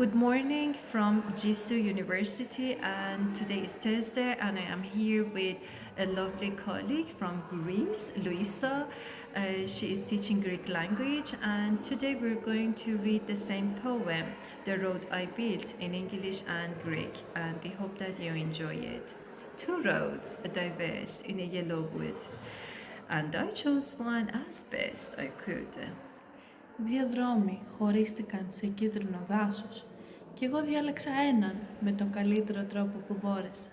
Good morning from Jisoo University, and today is Thursday, and I am here with a lovely colleague from Greece, Luisa. She is teaching Greek language, and today we're going to read the same poem, The Road I Built, in English and Greek, and we hope that you enjoy it. Two roads diverged in a yellow wood, and I chose one as best I could. Δύο δρόμοι χωρίστηκαν σε κίτρινο δάσος και εγώ διάλεξα έναν με τον καλύτερο τρόπο που μπόρεσα.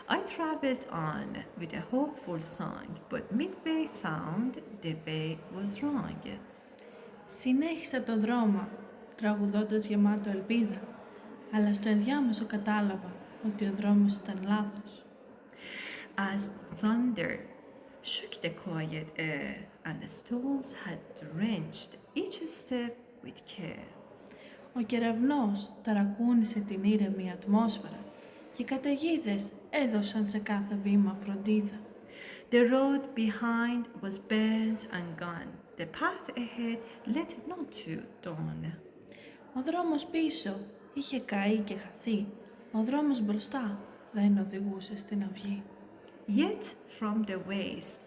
I traveled on with a hopeful song, but midway found the way was wrong. Συνέχισα το δρόμο, τραγουδώντας γεμάτο ελπίδα, αλλά στο ενδιάμεσο κατάλαβα ότι ο δρόμος ήταν λάθος. As thunder shook the quiet air, and the storms had drenched each step with care. Ο κεραυνός ταρακούνησε την ήρεμη ατμόσφαιρα και οι καταιγίδες έδωσαν σε κάθε βήμα φροντίδα. The road behind was bent and gone. The path ahead led not to dawn. Ο δρόμος πίσω είχε καεί και χαθεί. Ο δρόμος μπροστά δεν οδηγούσε στην αυγή. Yet from the waste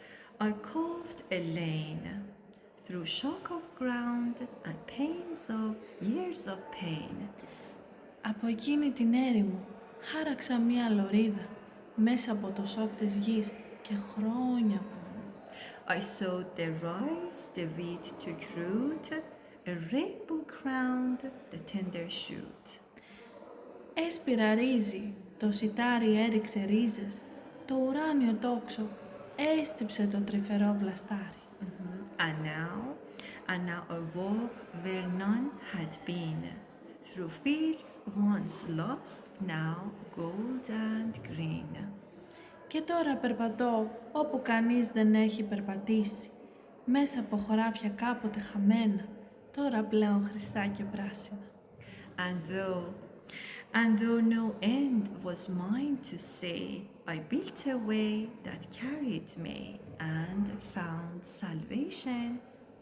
I carved a lane through shock of ground and pains of years of pain. Από εκείνη την έρημο χάραξα μία λωρίδα μέσα από το σοκ της γης και χρόνια πόνο. I sowed the rice, the wheat took root, a rainbow crowned the tender shoot. Έσπηρα ρύζι, το σιτάρι έριξε ρίζες, το ουράνιο τόξο έστυψε το τρυφερό βλαστάρι. And now I walk where none had been, through fields once lost, now gold and green. Και τώρα περπατώ όπου κανείς δεν έχει περπατήσει, μέσα από χωράφια κάποτε χαμένα, τώρα πλέον χρυσά και πράσινα. And though no end was mine to see, I built a way that carried me and found salvation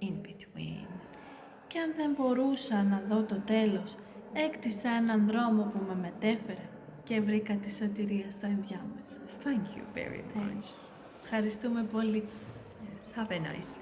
in between. Και αν δεν μπορούσα να δω το τέλος, έκτισα έναν δρόμο που με μετέφερε και βρήκα τη σωτηρία στα ενδιάμεσα. Thank you very much. Ευχαριστούμε πολύ. Yes, have a nice day.